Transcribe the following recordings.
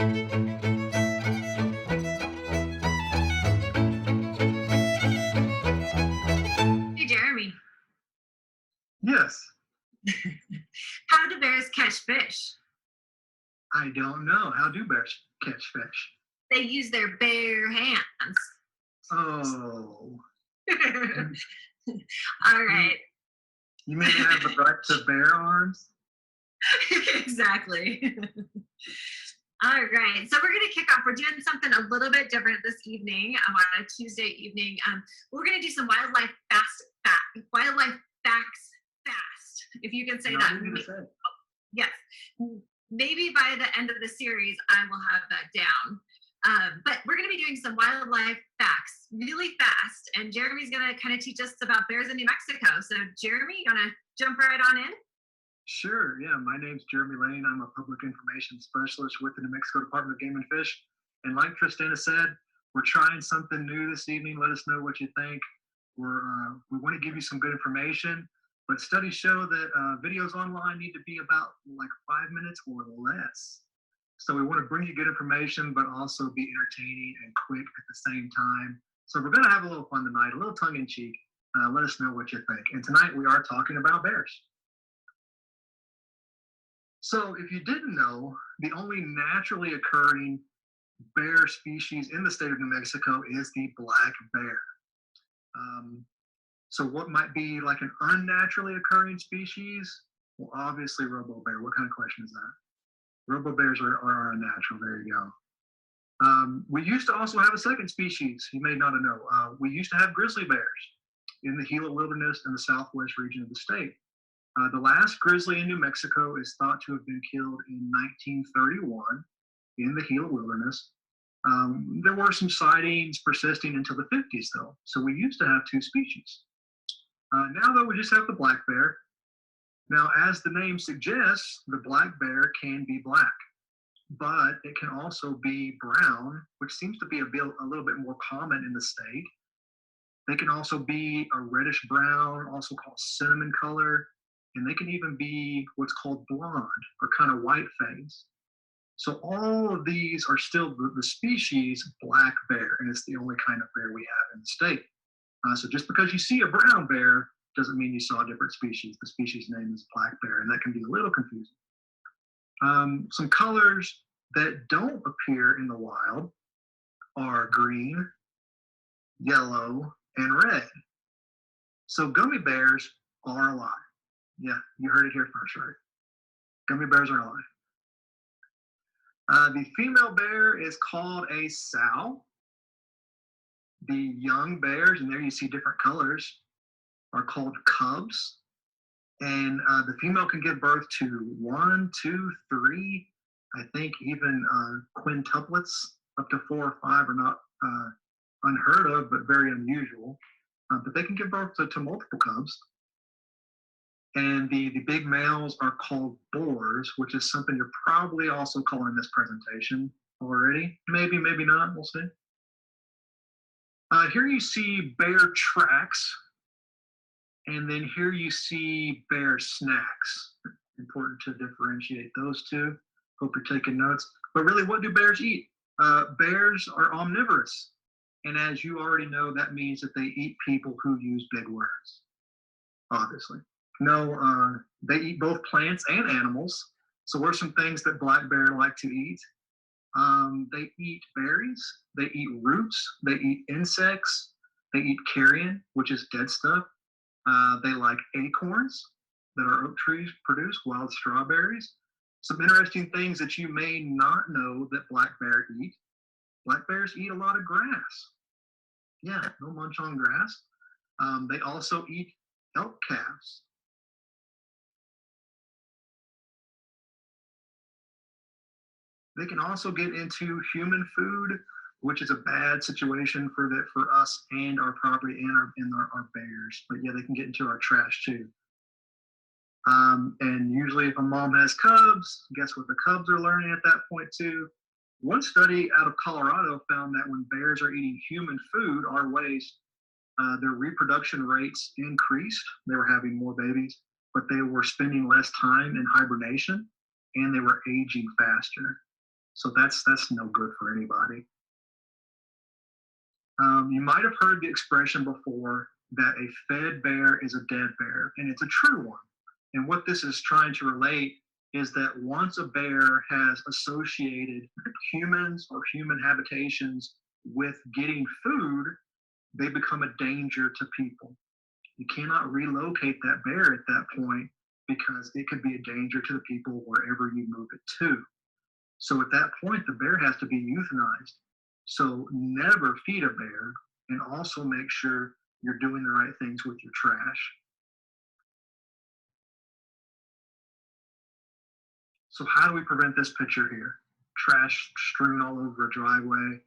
Hey, Jeremy, Yes, how do bears catch fish? I don't know. How do bears catch fish? They use their bare hands. Oh, All you, you, right. you mean they have the right to bear arms? Exactly. All right. So we're going to kick off. We're doing something a little bit different this evening on a Tuesday evening. We're going to do some wildlife facts fast. If you can say Not that. easy to say. Yes. Maybe by the end of the series, I will have that down. But we're going to be doing some wildlife facts really fast. And Jeremy's going to kind of teach us about bears in New Mexico. So, Jeremy, you want to jump right on in? Sure, yeah. My name's Jeremy Lane. I'm a public information specialist with the New Mexico Department of Game and Fish. And like Christina said, we're trying something new this evening. Let us know what you think. We want to give you some good information, but studies show that videos online need to be about like 5 minutes or less. So we want to bring you good information, but also be entertaining and quick at the same time. So we're going to have a little fun tonight, a little tongue in cheek. Let us know what you think. And tonight we are talking about bears. So if you didn't know, the only naturally occurring bear species in the state of New Mexico is the black bear. Um, so what might be like an unnaturally occurring species? Well, obviously robo bear. What kind of question is that? Robo bears are unnatural. There you go. We used to also have a second species. You may not know. We used to have grizzly bears in the Gila Wilderness in the southwest region of the state. The last grizzly in New Mexico is thought to have been killed in 1931 in the Gila Wilderness. There were some sightings persisting until the 50s, though. So we used to have two species. Now, though, we just have the black bear. Now, as the name suggests, the black bear can be black, but it can also be brown, which seems to be a little bit more common in the state. They can also be a reddish brown, also called cinnamon color, and they can even be what's called blonde or kind of white face. So all of these are still the species black bear, and it's the only kind of bear we have in the state. So just because you see a brown bear doesn't mean you saw a different species. The species name is black bear, and that can be a little confusing. Some colors that don't appear in the wild are green, yellow, and red. So gummy bears are alive. Yeah, you heard it here first, right? Gummy bears are alive. The female bear is called a sow. The young bears, and there you see different colors, are called cubs. And the female can give birth to one, two, three, I think even quintuplets, up to 4 or 5 are not unheard of, but very unusual. But they can give birth to multiple cubs. And the big males are called boars, which is something you're probably also calling this presentation already. Maybe, maybe not. We'll see. Here you see bear tracks, and then here you see bear snacks. Important to differentiate those two. Hope you're taking notes. But really, what do bears eat? Bears are omnivorous. And as you already know, that means that they eat people who use big words, obviously. No, they eat both plants and animals. So what are some things that black bear like to eat? They eat berries, they eat roots, they eat insects, they eat carrion, which is dead stuff. They like acorns that our oak trees produce, wild strawberries. Some interesting things that you may not know that black bear eat. Black bears eat a lot of grass. Yeah, no munch on grass. They also eat elk calves. They can also get into human food, which is a bad situation for us and our property and our bears. But yeah, they can get into our trash too. And usually, if a mom has cubs, guess what the cubs are learning at that point too? One study out of Colorado found that when bears are eating human food, our waste, their reproduction rates increased. They were having more babies, but they were spending less time in hibernation and they were aging faster. So that's no good for anybody. You might have heard the expression before that a fed bear is a dead bear, and it's a true one. And what this is trying to relate is that once a bear has associated humans or human habitations with getting food, they become a danger to people. You cannot relocate that bear at that point because it could be a danger to the people wherever you move it to. So at that point, the bear has to be euthanized. So never feed a bear, and also make sure you're doing the right things with your trash. So how do we prevent this picture here? Trash strewn all over a driveway.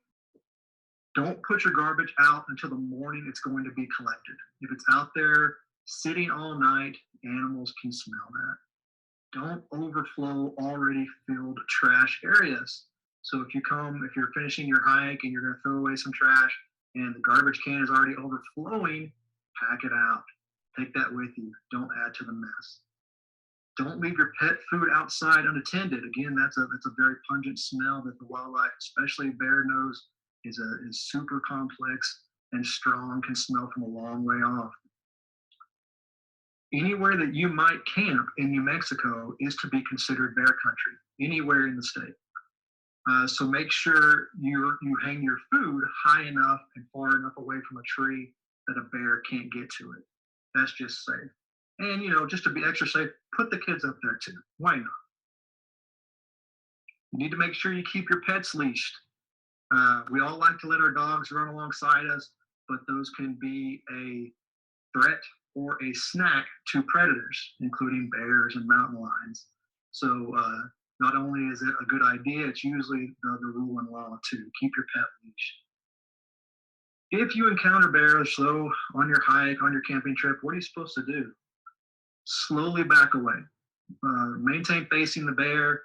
Don't put your garbage out until the morning it's going to be collected. If it's out there sitting all night, animals can smell that. Don't overflow already filled trash areas. So if you're finishing your hike and you're going to throw away some trash and the garbage can is already overflowing, pack it out. Take that with you. Don't add to the mess. Don't leave your pet food outside unattended. Again, that's a very pungent smell that the wildlife, especially bear nose, is super complex and strong, can smell from a long way off. Anywhere that you might camp in New Mexico is to be considered bear country, anywhere in the state. So make sure you hang your food high enough and far enough away from a tree that a bear can't get to it. That's just safe. And just to be extra safe, put the kids up there too. Why not? You need to make sure you keep your pets leashed. We all like to let our dogs run alongside us, but those can be a threat or a snack to predators, including bears and mountain lions. So not only is it a good idea, it's usually the rule in law to keep your pet leashed. If you encounter bears, though, on your hike, on your camping trip, what are you supposed to do? Slowly back away. Maintain facing the bear,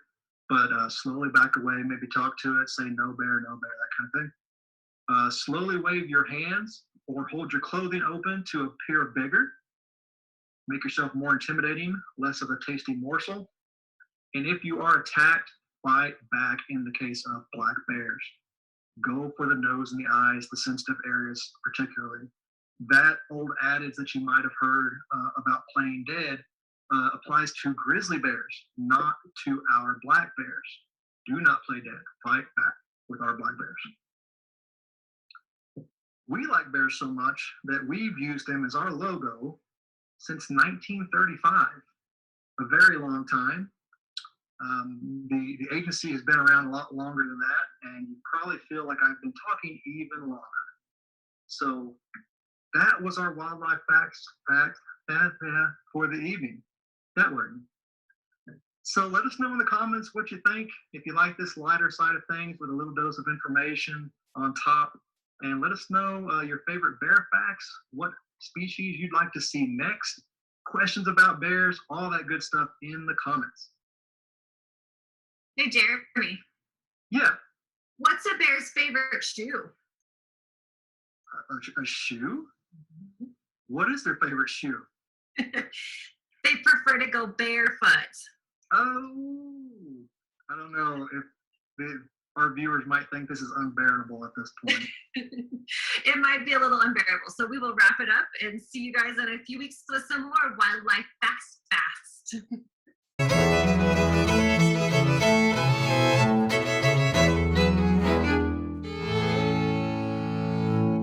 but slowly back away. Maybe talk to it, say no bear, that kind of thing. Slowly wave your hands or hold your clothing open to appear bigger. Make yourself more intimidating, less of a tasty morsel. And if you are attacked, fight back in the case of black bears. Go for the nose and the eyes, the sensitive areas particularly. That old adage that you might have heard about playing dead applies to grizzly bears, not to our black bears. Do not play dead. Fight back with our black bears. We like bears so much that we've used them as our logo since 1935, a very long time. The agency has been around a lot longer than that, and you probably feel like I've been talking even longer. So that was our wildlife facts for the evening. That word. So let us know in the comments what you think. If you like this lighter side of things with a little dose of information on top, and let us know your favorite bear facts, what species you'd like to see next, questions about bears, all that good stuff in the comments. Hey, Jeremy. Yeah. What's a bear's favorite shoe? A shoe? What is their favorite shoe? They prefer to go barefoot. Oh, I don't know if our viewers might think this is unbearable at this point. It might be a little unbearable. So we will wrap it up and see you guys in a few weeks with some more wildlife facts fast.